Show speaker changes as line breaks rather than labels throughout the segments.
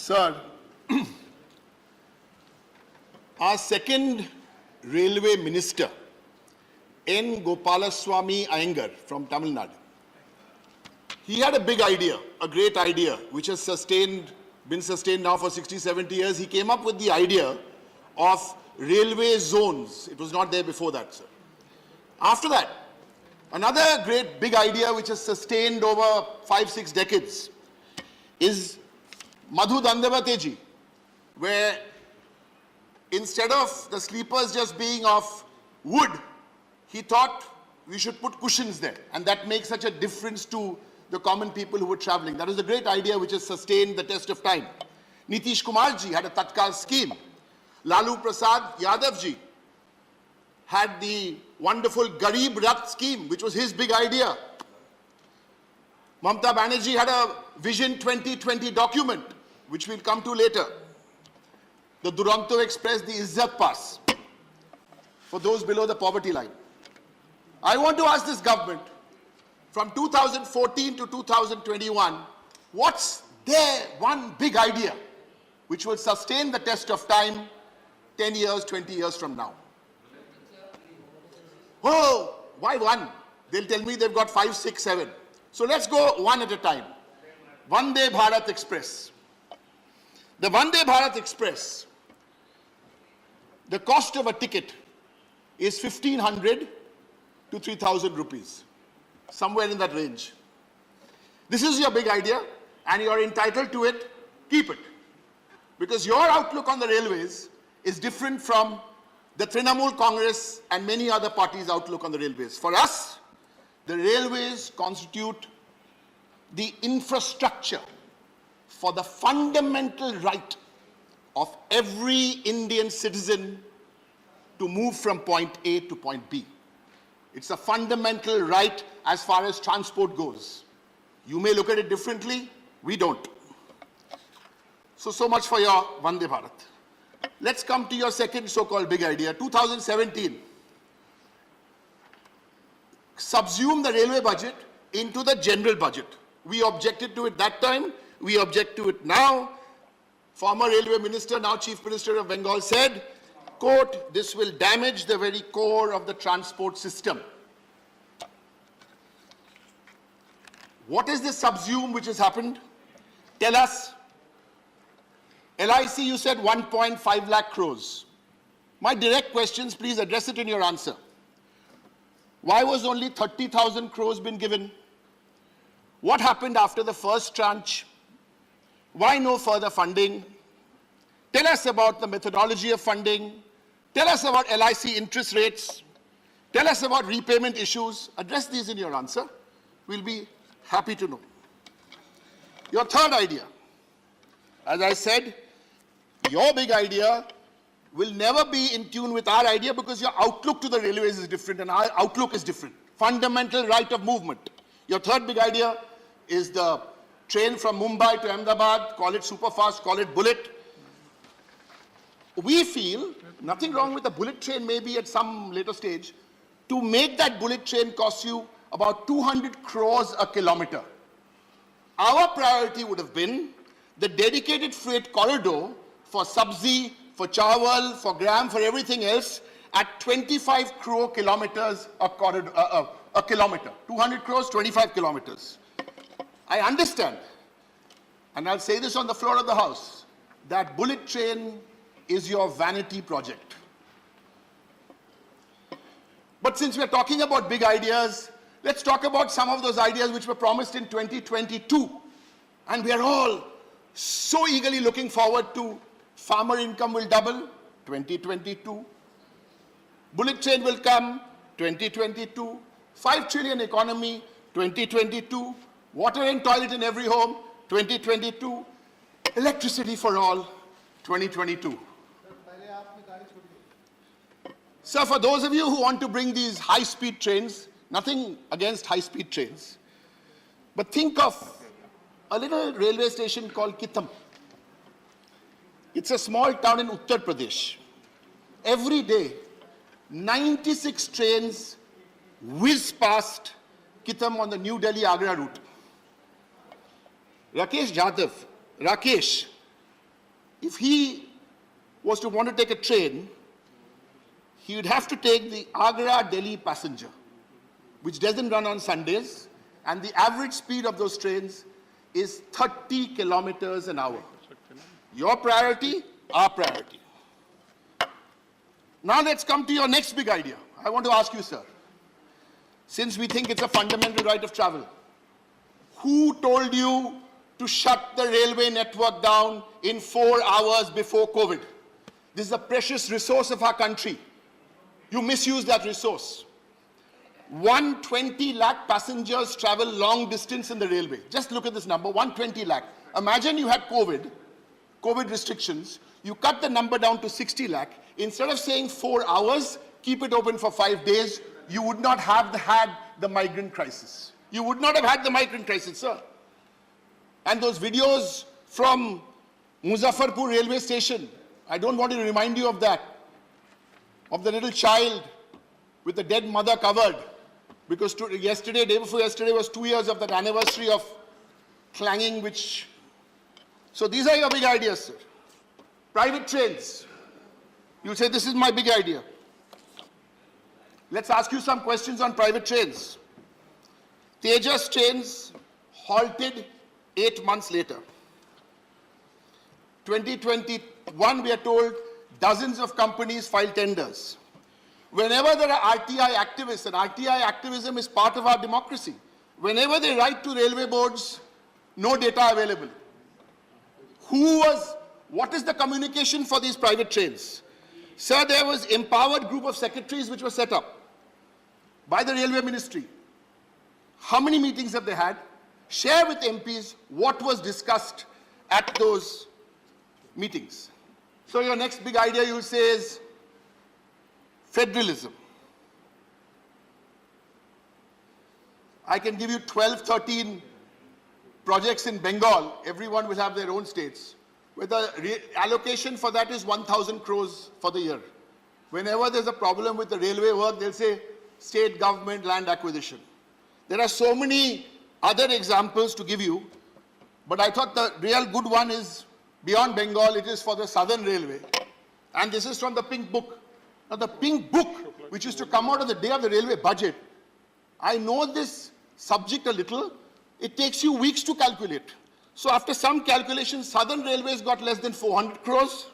Sir, our second railway minister, N. Gopalaswamy Iyengar from Tamil Nadu, he had a big idea, a great idea, which has been sustained now for 60, 70 years. He came up with the idea of railway zones. It was not there before that, sir. After that, another great big idea which has sustained over 5, 6 decades is Madhu Dandavatiji, where instead of the sleepers just being of wood, he thought we should put cushions there, and that makes such a difference to the common people who were traveling. That was a great idea which has sustained the test of time. Nitish Kumarji had a Tatkal scheme. Lalu Prasad Yadavji had the wonderful Garib Rath scheme, which was his big idea. Mamata Banerjee had a Vision 2020 document, which we'll come to later. The Duronto Express, the Izzat Pass, for those below the poverty line. I want to ask this government, from 2014 to 2021, what's their one big idea which will sustain the test of time 10 years, 20 years from now? Oh, why one? They'll tell me they've got 5, 6, 7. So let's go one at a time. Vande Bharat Express. The Vande Bharat Express, the cost of a ticket is 1,500 to 3,000 rupees, somewhere in that range. This is your big idea, and you're entitled to it. Keep it. Because your outlook on the railways is different from the Trinamool Congress and many other parties' outlook on the railways. For us, the railways constitute the infrastructure for the fundamental right of every Indian citizen to move from point A to point B. It's a fundamental right as far as transport goes. You may look at it differently, we don't. So much for your Vande Bharat. Let's come to your second so-called big idea. 2017, subsume the railway budget into the general budget. We objected to it that time, we object to it now. Former railway minister, now Chief Minister of Bengal, said, quote, this will damage the very core of the transport system. What is this subsume which has happened? Tell us. LIC, you said 1.5 lakh crores. My direct questions, please address it in your answer. Why was only 30,000 crores been given? What happened after the first tranche? Why no further funding? Tell us about the methodology of funding. Tell us about LIC interest rates. Tell us about repayment issues. Address these in your answer. We'll be happy to know. Your third idea. As I said, your big idea will never be in tune with our idea because your outlook to the railways is different and our outlook is different. Fundamental right of movement. Your third big idea is the train from Mumbai to Ahmedabad, call it superfast, call it bullet. We feel, nothing wrong with a bullet train maybe at some later stage, to make that bullet train cost you about 200 crores a kilometer. Our priority would have been the dedicated freight corridor for sabzi, for chawal, for gram, for everything else at 25 crore kilometers a kilometer. 200 crores, 25 kilometers. I understand, and I'll say this on the floor of the House, that bullet train is your vanity project. But since we're talking about big ideas, let's talk about some of those ideas which were promised in 2022. And we are all so eagerly looking forward to farmer income will double, 2022. Bullet train will come, 2022. 5 trillion economy, 2022. Water and toilet in every home, 2022. Electricity for all, 2022. So for those of you who want to bring these high-speed trains, nothing against high-speed trains, but think of a little railway station called Kitham. It's a small town in Uttar Pradesh. Every day, 96 trains whiz past Kitham on the New Delhi-Agra route. Rakesh Jadhav, Rakesh, if he was to want to take a train, he would have to take the Agra-Delhi passenger, which doesn't run on Sundays, and the average speed of those trains is 30 kilometers an hour. Your priority, our priority. Now let's come to your next big idea. I want to ask you, sir, since we think it's a fundamental right of travel, who told you to shut the railway network down in 4 hours before COVID? This is a precious resource of our country. You misuse that resource. 120 lakh passengers travel long distance in the railway. Just look at this number, 120 lakh. Imagine you had COVID restrictions. You cut the number down to 60 lakh. Instead of saying 4 hours, keep it open for 5 days, you would not have had the migrant crisis. You would not have had the migrant crisis, sir. And those videos from Muzaffarpur railway station, I don't want to remind you of that, of the little child with the dead mother covered, because yesterday, day before yesterday, was 2 years of that anniversary of clanging, which... So these are your big ideas, sir. Private trains. You'll say, this is my big idea. Let's ask you some questions on private trains. Tejas trains halted 8 months later. 2021, we are told, dozens of companies filed tenders. Whenever there are RTI activists, and RTI activism is part of our democracy, whenever they write to railway boards, no data available. What is the communication for these private trains? Sir, there was empowered group of secretaries which were set up by the Railway Ministry. How many meetings have they had? Share with MPs what was discussed at those meetings. So your next big idea, you'll say, is federalism. I can give you 12, 13 projects in Bengal. Everyone will have their own states, where the allocation for that is 1,000 crores for the year. Whenever there's a problem with the railway work, they'll say state government land acquisition. There are so many other examples to give you, but I thought the real good one is beyond Bengal. It is for the Southern Railway. And this is from the Pink Book. Now the Pink Book, which is to come out on the day of the railway budget, I know this subject a little. It takes you weeks to calculate. So after some calculations, Southern Railways got less than 400 crores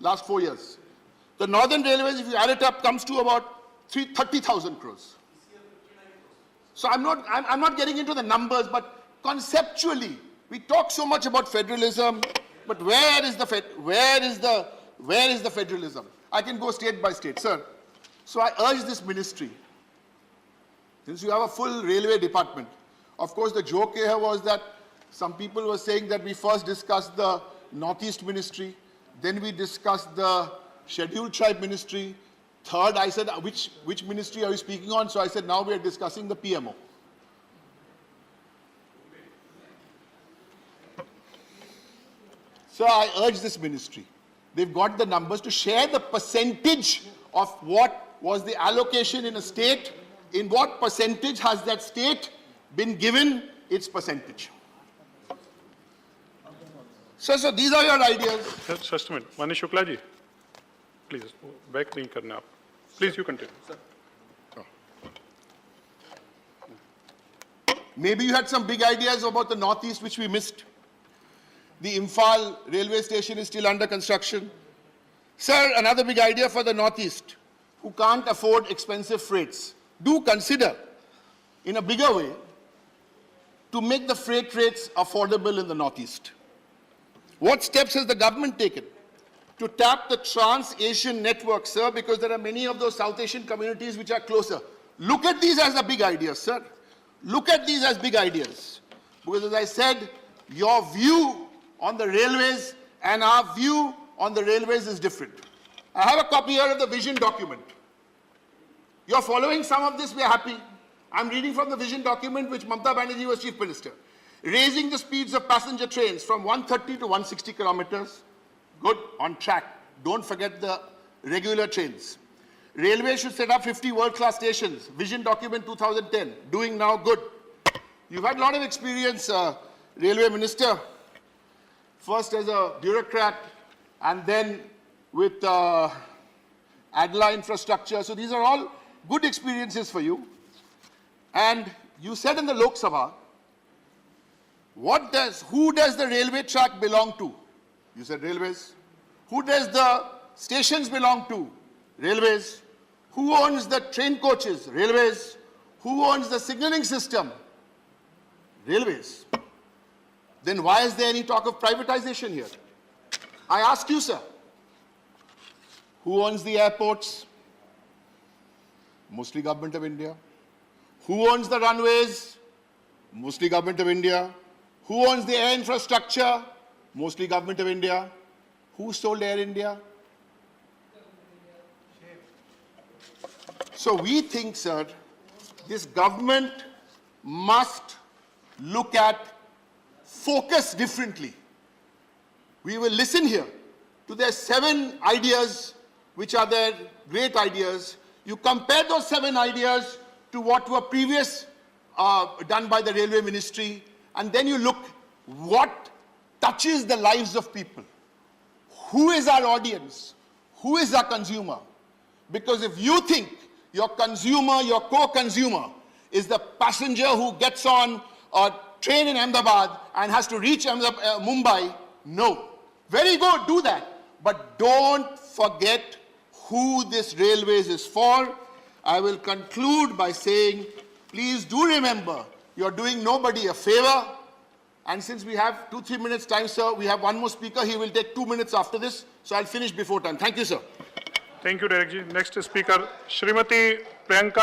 last 4 years. The Northern Railways, if you add it up, comes to about 30,000 crores. So I'm not getting into the numbers, but conceptually, we talk so much about federalism, but where is the federalism? I can go state by state, sir. So I urge this ministry, since you have a full railway department. Of course, the joke here was that some people were saying that we first discussed the Northeast Ministry, then we discussed the Scheduled Tribe Ministry. Third, I said, which ministry are you speaking on? So I said, now we are discussing the PMO. So I urge this ministry. They've got the numbers to share the percentage of what was the allocation in a state, in what percentage has that state been given its percentage. So these are your ideas.
Just a minute. Manish Shukla ji, please, back nahi karna aap. Please, you continue. Sir.
Maybe you had some big ideas about the Northeast which we missed. The Imphal railway station is still under construction. Sir, another big idea for the Northeast, who can't afford expensive freights. Do consider, in a bigger way, to make the freight rates affordable in the Northeast. What steps has the government taken to tap the Trans-Asian network, sir, because there are many of those South Asian communities which are closer? Look at these as a big idea, sir. Look at these as big ideas. Because as I said, your view on the railways and our view on the railways is different. I have a copy here of the vision document. You're following some of this, we're happy. I'm reading from the vision document which Mamata Banerjee was Chief Minister. Raising the speeds of passenger trains from 130 to 160 kilometers. Good, on track. Don't forget the regular trains. Railway should set up 50 world-class stations. Vision document 2010. Doing now, good. You've had a lot of experience, Railway Minister. first as a bureaucrat and then with Adla Infrastructure. So these are all good experiences for you. And you said in the Lok Sabha, who does the railway track belong to? You said railways. Who does the stations belong to? Railways. Who owns the train coaches? Railways. Who owns the signaling system? Railways. Then why is there any talk of privatization here? I ask you, sir, who owns the airports? Mostly Government of India. Who owns the runways? Mostly Government of India. Who owns the air infrastructure? Mostly Government of India. Who sold Air India? So we think, sir, this government must look at focus differently. We will listen here to their 7 ideas, which are their great ideas. You compare those 7 ideas to what were previous done by the Railway Ministry, and then you look what touches the lives of people. Who is our audience? Who is our consumer? Because if you think your consumer, your co-consumer, is the passenger who gets on a train in Ahmedabad and has to reach Mumbai, no. Very good, do that. But don't forget who this railways is for. I will conclude by saying, please do remember, you're doing nobody a favor. And since we have 2-3 minutes time, sir, we have one more speaker. He will take 2 minutes after this. So I'll finish before time. Thank you, sir.
Thank you, Director. Next speaker, Shrimati Priyanka